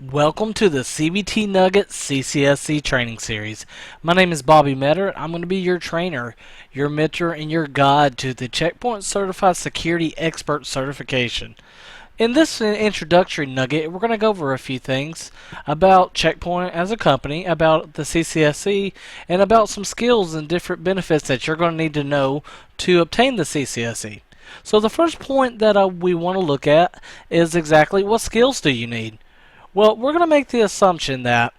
Welcome to the CBT Nugget CCSC training series. My name is Bobby Metter. I'm going to be your trainer, your mentor, and your guide to the Checkpoint Certified Security Expert certification. In this introductory nugget, we're going to go over a few things about Checkpoint as a company, about the CCSC, and about some skills and different benefits that you're going to need to know to obtain the CCSC. So the first point that we want to look at is exactly what skills do you need? Well, we're going to make the assumption that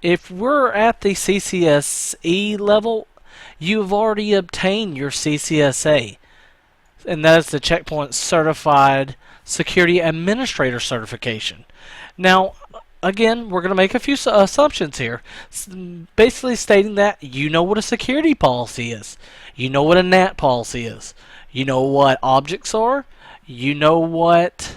if we're at the CCSE level, you've already obtained your CCSA, and that is the Checkpoint Certified Security Administrator certification. Now, again, we're going to make a few assumptions here, basically stating that you know what a security policy is, you know what a NAT policy is, you know what objects are, you know what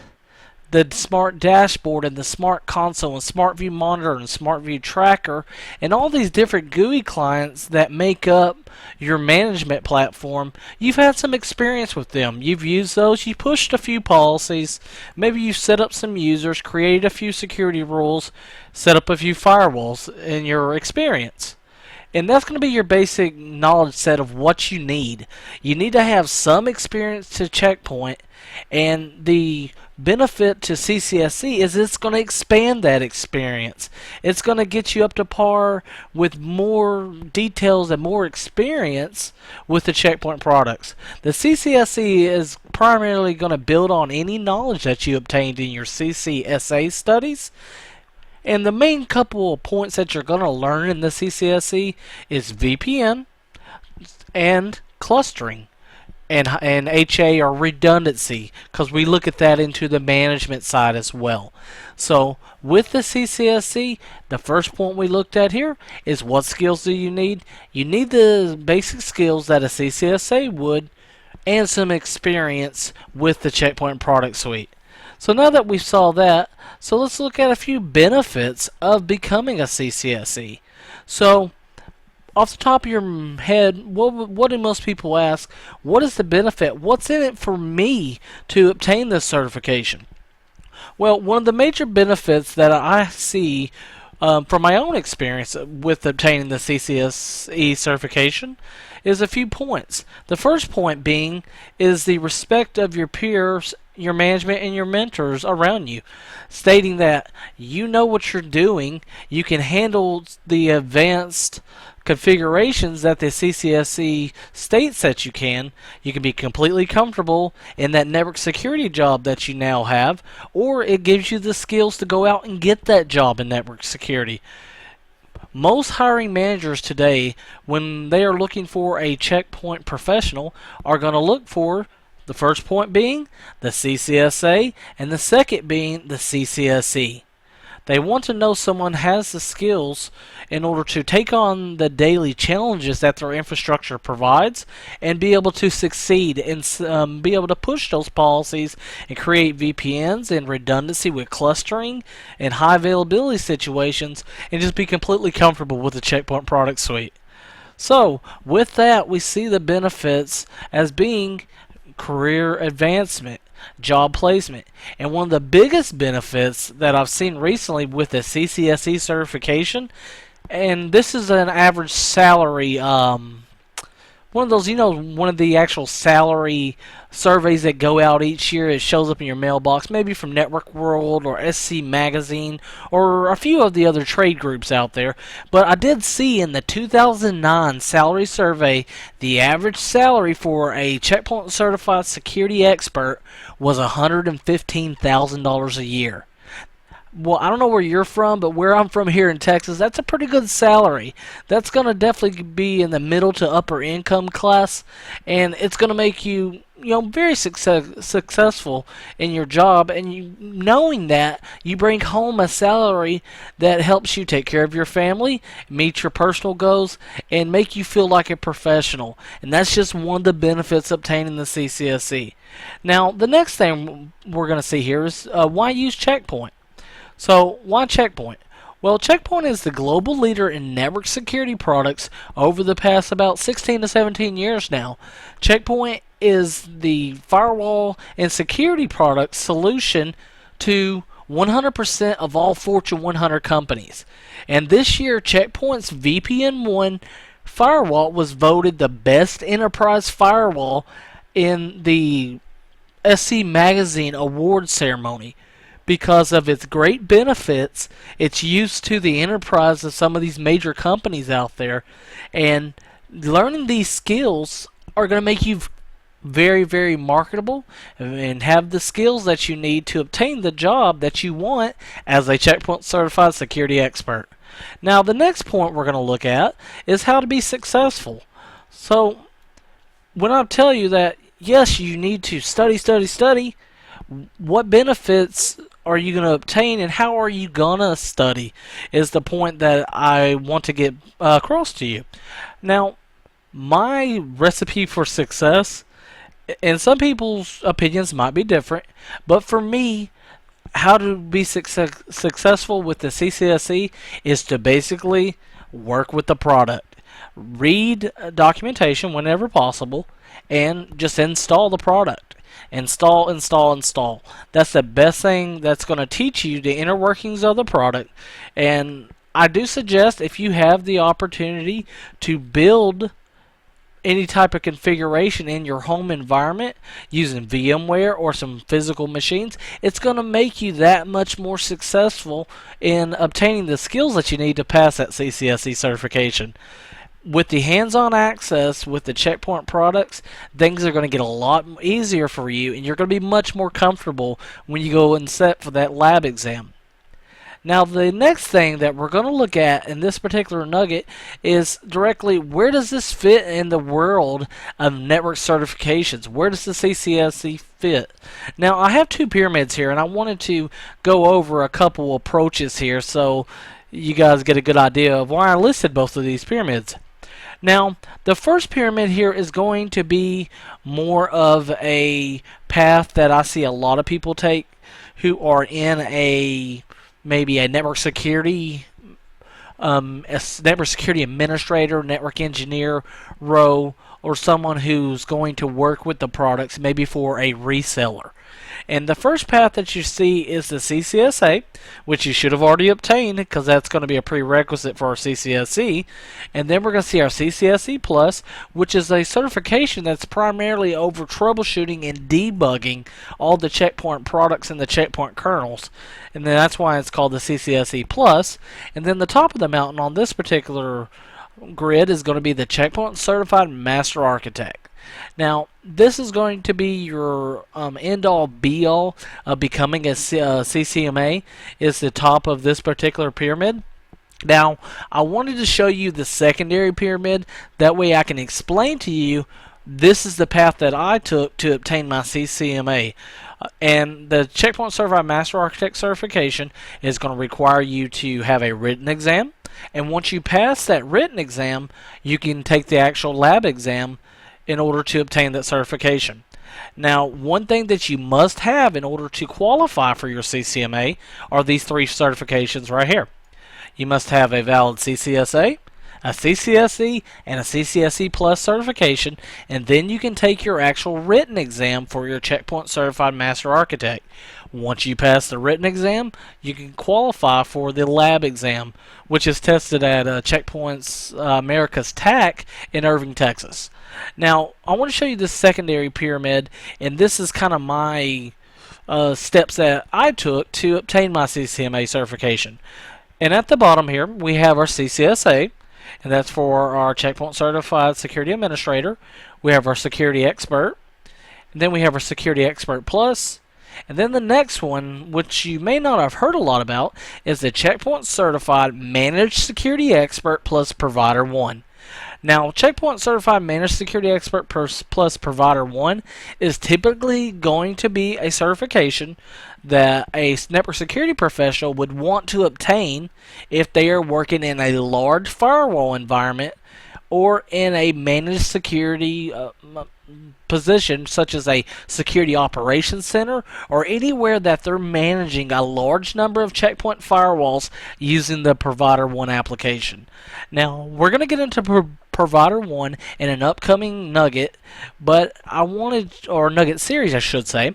the smart dashboard and the smart console and smart view monitor and smart view tracker and all these different GUI clients that make up your management platform. You've had some experience with them. You've used those. You pushed a few policies. Maybe you set up some users, created a few security rules, set up a few firewalls in your experience. And that's going to be your basic knowledge set of what you need. You need to have some experience to Checkpoint, and the benefit to CCSC is it's going to expand that experience. It's going to get you up to par with more details and more experience with the Checkpoint products. The CCSC is primarily going to build on any knowledge that you obtained in your CCSA studies. And the main couple of points that you're going to learn in the CCSC is VPN and clustering and HA or redundancy, because we look at that into the management side as well. So with the CCSC, the first point we looked at here is what skills do you need? You need the basic skills that a CCSA would and some experience with the Checkpoint product suite. So now that we saw that, so let's look at a few benefits of becoming a CCSE. So, off the top of your head, what do most people ask? What is the benefit? What's in it for me to obtain this certification? Well, one of the major benefits that I see from my own experience with obtaining the CCSE certification is a few points. The first point being is the respect of your peers, your management, and your mentors around you, stating that you know what you're doing, you can handle the advanced configurations that the CCSE states that you can be completely comfortable in that network security job that you now have, or it gives you the skills to go out and get that job in network security. Most hiring managers today, when they are looking for a Checkpoint professional, are going to look for the first point being the CCSA and the second being the CCSE. They want to know someone has the skills in order to take on the daily challenges that their infrastructure provides and be able to succeed and be able to push those policies and create VPNs and redundancy with clustering and high availability situations and just be completely comfortable with the Checkpoint product suite. So with that, we see the benefits as being career advancement, job placement, and one of the biggest benefits that I've seen recently with the CCSE certification, and this is an average salary, one of those, one of the actual salary surveys that go out each year. It shows up in your mailbox, maybe from Network World or SC Magazine or a few of the other trade groups out there. But I did see in the 2009 salary survey, the average salary for a Checkpoint Certified Security Expert was $115,000 a year. Well, I don't know where you're from, but where I'm from here in Texas, that's a pretty good salary. That's going to definitely be in the middle to upper income class, and it's going to make you, very successful in your job, and knowing that you bring home a salary that helps you take care of your family, meet your personal goals, and make you feel like a professional. And that's just one of the benefits obtaining the CCSE. Now, the next thing we're going to see here is why use Checkpoint. So, why Checkpoint? Well, Checkpoint is the global leader in network security products over the past about 16 to 17 years now. Checkpoint is the firewall and security product solution to 100% of all Fortune 100 companies. And this year, Check Point's VPN1 firewall was voted the best enterprise firewall in the SC Magazine award ceremony because of its great benefits, its use to the enterprise of some of these major companies out there, and learning these skills are going to make you very, very marketable and have the skills that you need to obtain the job that you want as a Check Point certified security expert. Now, the next point we're going to look at is how to be successful. So, when I tell you that, yes, you need to study, study, study, what benefits are you going to obtain and how are you going to study is the point that I want to get across to you. Now, my recipe for success, and some people's opinions might be different, but for me, how to be successful with the CCSE is to basically work with the product. Read documentation whenever possible and just install the product. Install, install, install. That's the best thing that's going to teach you the inner workings of the product. And I do suggest if you have the opportunity to build any type of configuration in your home environment using VMware or some physical machines, it's going to make you that much more successful in obtaining the skills that you need to pass that CCSE certification. With the hands-on access with the Check Point products, things are going to get a lot easier for you, and you're going to be much more comfortable when you go and set for that lab exam. Now, the next thing that we're going to look at in this particular nugget is directly where does this fit in the world of network certifications? Where does the CCSE fit? Now, I have two pyramids here, and I wanted to go over a couple approaches here so you guys get a good idea of why I listed both of these pyramids. Now, the first pyramid here is going to be more of a path that I see a lot of people take who are in maybe a network security administrator, network engineer role, or someone who's going to work with the products maybe for a reseller. And the first path that you see is the CCSA, which you should have already obtained because that's going to be a prerequisite for our CCSE. And then we're going to see our CCSE Plus, which is a certification that's primarily over troubleshooting and debugging all the Check Point products and the Check Point kernels. And then that's why it's called the CCSE Plus. And then the top of the mountain on this particular grid is going to be the Check Point Certified Master Architect. Now, this is going to be your end-all, be-all of becoming a CCMA, is the top of this particular pyramid. Now, I wanted to show you the secondary pyramid. That way I can explain to you this is the path that I took to obtain my CCMA. And the Check Point Certified Master Architect certification is going to require you to have a written exam. And once you pass that written exam, you can take the actual lab exam in order to obtain that certification. Now, one thing that you must have in order to qualify for your CCMA are these three certifications right here. You must have a valid CCSA, a CCSE, and a CCSE Plus certification, and then you can take your actual written exam for your Check Point Certified Master Architect. Once you pass the written exam, you can qualify for the lab exam, which is tested at Check Point's America's TAC in Irving, Texas. Now, I want to show you this secondary pyramid, and this is kind of my steps that I took to obtain my CCMA certification. And at the bottom here, we have our CCSA, and that's for our Check Point Certified Security Administrator. We have our Security Expert, and then we have our Security Expert Plus. And then the next one, which you may not have heard a lot about, is the Check Point Certified Managed Security Expert Plus Provider 1. Now, Check Point Certified Managed Security Expert Plus Provider 1 is typically going to be a certification that a network security professional would want to obtain if they are working in a large firewall environment or in a managed security position such as a security operations center or anywhere that they're managing a large number of Check Point firewalls using the Provider 1 application. Now, we're going to get into Provider 1 in an upcoming nugget, but I wanted, or nugget series I should say,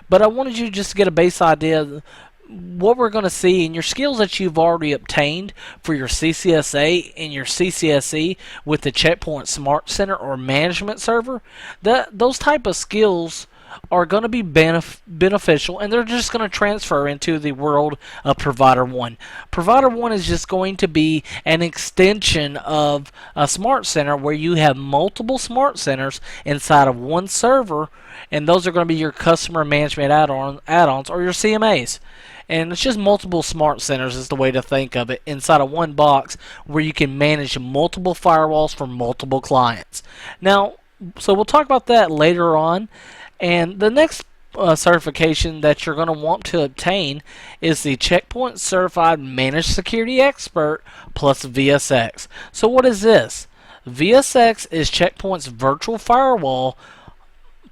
but I wanted you just to get a base idea what we're going to see in your skills that you've already obtained for your CCSA and your CCSE with the Checkpoint Smart Center or Management Server, those type of skills are going to be beneficial, and they're just going to transfer into the world of Provider 1. Provider 1 is just going to be an extension of a Smart Center where you have multiple Smart Centers inside of one server, and those are going to be your customer management add-ons or your CMAs. And it's just multiple smart centers is the way to think of it inside of one box where you can manage multiple firewalls for multiple clients. Now, so we'll talk about that later on. And the next certification that you're going to want to obtain is the Checkpoint Certified Managed Security Expert plus VSX. So what is this? VSX is Checkpoint's virtual firewall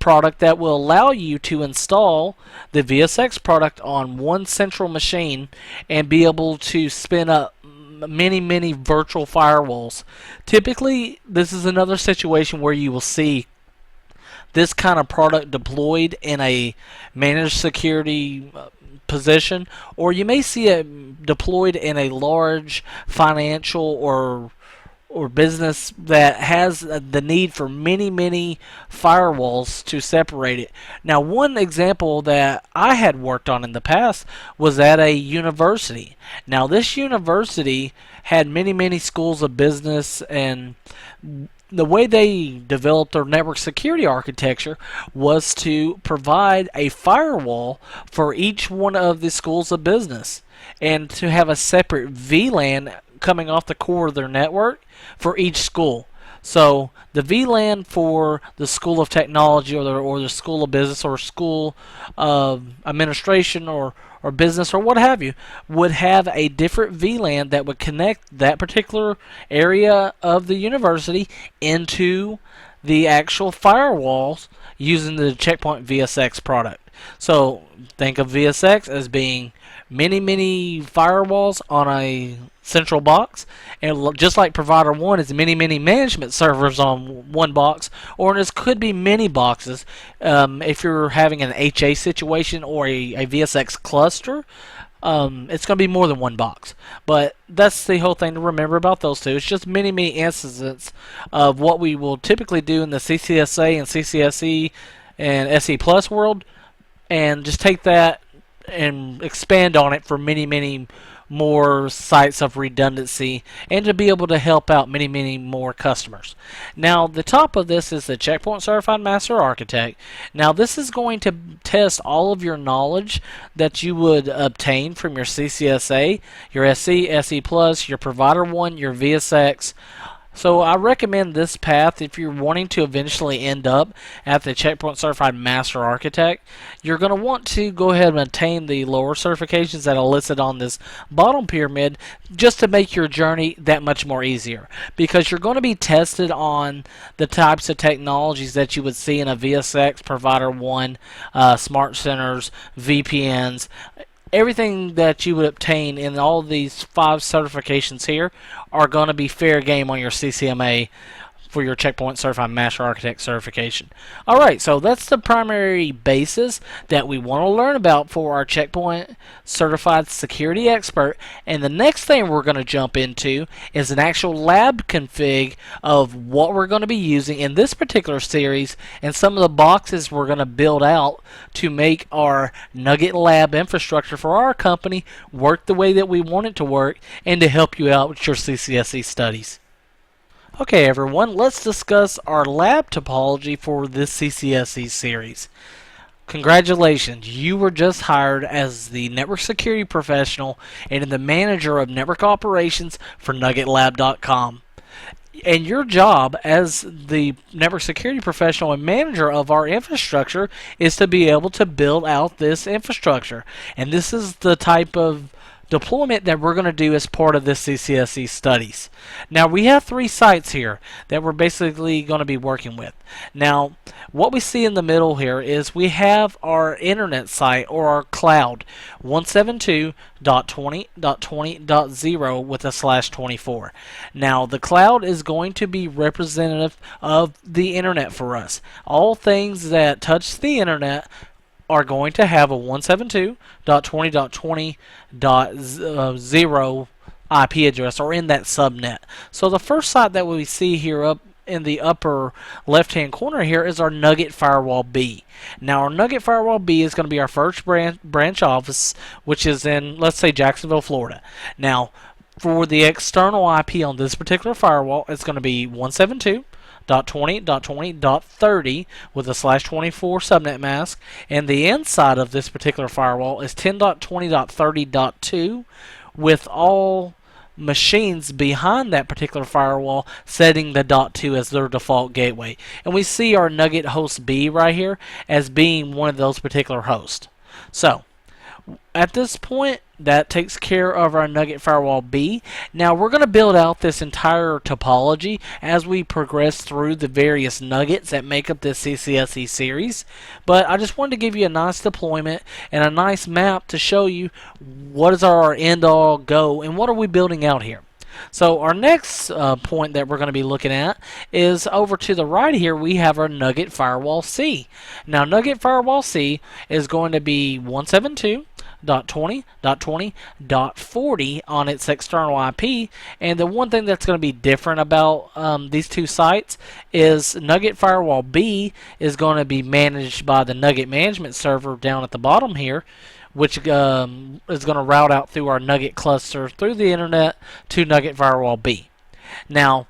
product that will allow you to install the VSX product on one central machine and be able to spin up many virtual firewalls. Typically, this is another situation where you will see this kind of product deployed in a managed security position, or you may see it deployed in a large financial or business that has the need for many firewalls to separate it. Now, one example that I had worked on in the past was at a university. Now, this university had many schools of business, and the way they developed their network security architecture was to provide a firewall for each one of the schools of business and to have a separate VLAN coming off the core of their network for each school. So the VLAN for the School of Technology or the School of Business or School of Administration or business or what have you would have a different VLAN that would connect that particular area of the university into the actual firewalls using the Checkpoint VSX product. So think of VSX as being many firewalls on a central box, and just like Provider 1 is many management servers on one box, or this could be many boxes. If you're having an HA situation or a VSX cluster, it's going to be more than one box. But that's the whole thing to remember about those two. It's just many instances of what we will typically do in the CCSA and CCSE and SE Plus world, and just take that and expand on it for many more sites of redundancy and to be able to help out many more customers. Now, the top of this is the Checkpoint Certified Master Architect. Now, this is going to test all of your knowledge that you would obtain from your CCSA, your SE, SE Plus, your Provider 1, your VSX. So I recommend this path if you're wanting to eventually end up at the Checkpoint Certified Master Architect. You're going to want to go ahead and attain the lower certifications that are listed on this bottom pyramid just to make your journey that much more easier, because you're going to be tested on the types of technologies that you would see in a VSX, Provider 1, Smart Centers, VPNs. Everything that you would obtain in all these 5 certifications here are going to be fair game on your CCMA for your Checkpoint Certified Master Architect certification. Alright, so that's the primary basis that we want to learn about for our Checkpoint Certified Security Expert. And the next thing we're going to jump into is an actual lab config of what we're going to be using in this particular series and some of the boxes we're going to build out to make our Nugget Lab infrastructure for our company work the way that we want it to work and to help you out with your CCSE studies. Okay everyone, let's discuss our lab topology for this CCSE series. Congratulations, you were just hired as the network security professional and the manager of network operations for NuggetLab.com. And your job as the network security professional and manager of our infrastructure is to be able to build out this infrastructure. And this is the type of deployment that we're going to do as part of this CCSE studies. Now, we have 3 sites here that we're basically going to be working with. Now, what we see in the middle here is we have our internet site or our cloud 172.20.20.0 with a /24. Now, the cloud is going to be representative of the internet for us. All things that touch the internet are going to have a 172.20.20.0 IP address, or in that subnet. So the first site that we see here up in the upper left hand corner here is our Nugget Firewall B. Now our Nugget Firewall B is going to be our first branch office, which is in, let's say, Jacksonville, Florida. Now for the external IP on this particular firewall, it's going to be 172.20.20.30 with a /24 subnet mask, and the inside of this particular firewall is 10.20.30.2 with all machines behind that particular firewall setting the .2 as their default gateway. And we see our Nugget host B right here as being one of those particular hosts. So at this point, that takes care of our Nugget Firewall B. Now we're going to build out this entire topology as we progress through the various nuggets that make up this CCSE series. But I just wanted to give you a nice deployment and a nice map to show you what is our end all go and what are we building out here. So our next point that we're going to be looking at is over to the right here. We have our Nugget Firewall C. Now Nugget Firewall C is going to be 172.20.20.40 on its external IP. And the one thing that's going to be different about these two sites is Nugget Firewall B is going to be managed by the Nugget management server down at the bottom here, which is going to route out through our Nugget cluster through the internet to Nugget Firewall B. Now,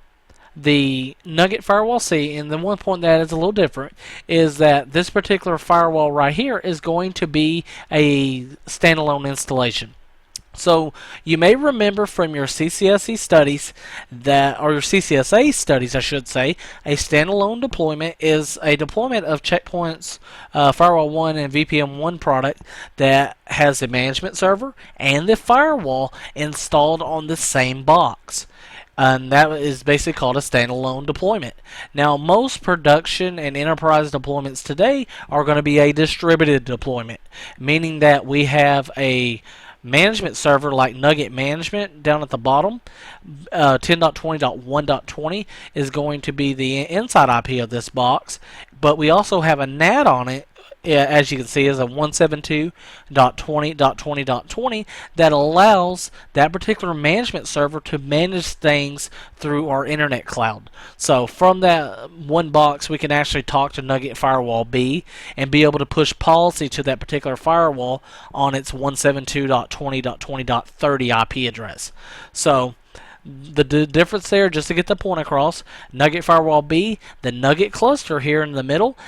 the Nugget Firewall C, and the one point that is a little different, is that this particular firewall right here is going to be a standalone installation. So you may remember from your CCSE studies that, or your CCSA studies I should say, a standalone deployment is a deployment of Checkpoint's Firewall 1 and VPN 1 product that has a management server and the firewall installed on the same box. And that is basically called a standalone deployment. Now, most production and enterprise deployments today are going to be a distributed deployment, meaning that we have a management server like Nugget Management down at the bottom. 10.20.1.20 is going to be the inside IP of this box, but we also have a NAT on it, as you can see, is a 172.20.20.20 that allows that particular management server to manage things through our internet cloud. So from that one box, we can actually talk to Nugget Firewall B and be able to push policy to that particular firewall on its 172.20.20.30 IP address. So the difference there, just to get the point across, Nugget Firewall B, the Nugget cluster here in the middle,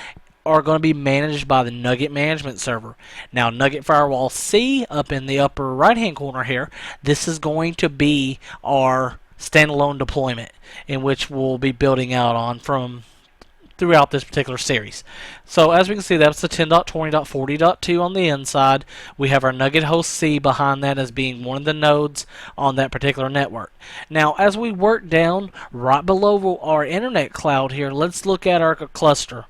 are going to be managed by the Nugget management server. Now Nugget Firewall C up in the upper right hand corner here, this is going to be our standalone deployment in which we'll be building out on from throughout this particular series. So as we can see, that's the 10.20.40.2 on the inside. We have our Nugget host C behind that as being one of the nodes on that particular network. Now as we work down right below our internet cloud here, let's look at our cluster.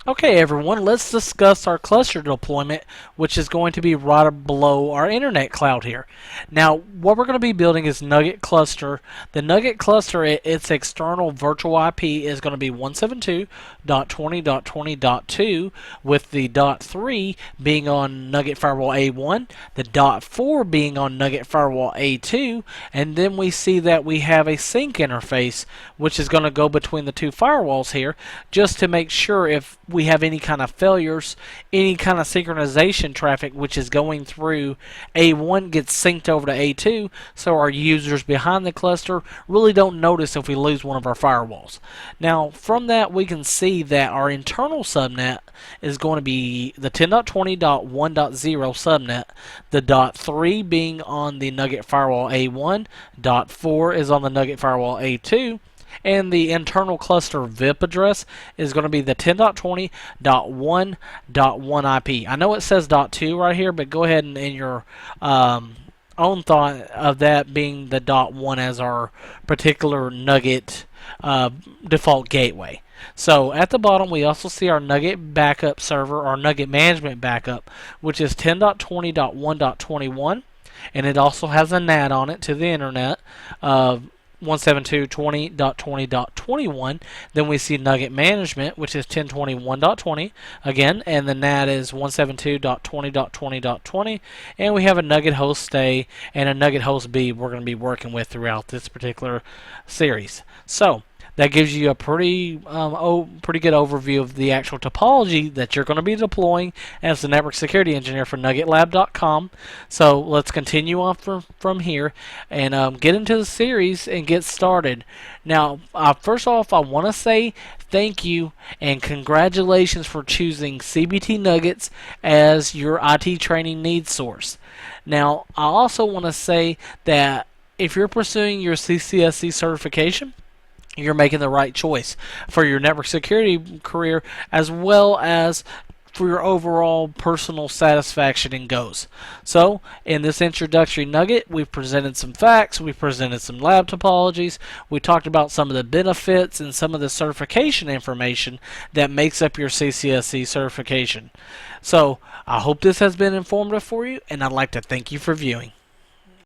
Okay everyone, let's discuss our cluster deployment, which is going to be right below our internet cloud here. Now what we're going to be building is Nugget cluster. The Nugget cluster, its external virtual IP is going to be 172.20.20.2 with the .3 being on Nugget Firewall A1, the .4 being on Nugget Firewall A2, and then we see that we have a sync interface which is going to go between the two firewalls here just to make sure if we have any kind of failures, any kind of synchronization traffic which is going through A1 gets synced over to A2, so our users behind the cluster really don't notice if we lose one of our firewalls. Now from that we can see that our internal subnet is going to be the 10.20.1.0 subnet, the .3 being on the Nugget Firewall A1, .4 is on the Nugget Firewall A2, and the internal cluster VIP address is going to be the 10.20.1.1 IP. I know it says .2 right here, but go ahead and in your own thought of that being the .1 as our particular Nugget default gateway. So at the bottom we also see our Nugget backup server, our Nugget management backup, which is 10.20.1.21, and it also has a NAT on it to the internet. 172.20.20.21. Then we see Nugget Management, which is 1021.20 again, and the NAT is 172.20.20.20. And we have a Nugget host A and a Nugget host B we're going to be working with throughout this particular series. So that gives you a pretty good overview of the actual topology that you're going to be deploying as the network security engineer for NuggetLab.com. So let's continue on from here and get into the series and get started. Now, first off, I want to say thank you and congratulations for choosing CBT Nuggets as your IT training needs source. Now, I also want to say that if you're pursuing your CCSC certification, you're making the right choice for your network security career as well as for your overall personal satisfaction and goals. So, in this introductory nugget, we've presented some facts, we've presented some lab topologies, we talked about some of the benefits and some of the certification information that makes up your CCSC certification. So, I hope this has been informative for you, and I'd like to thank you for viewing.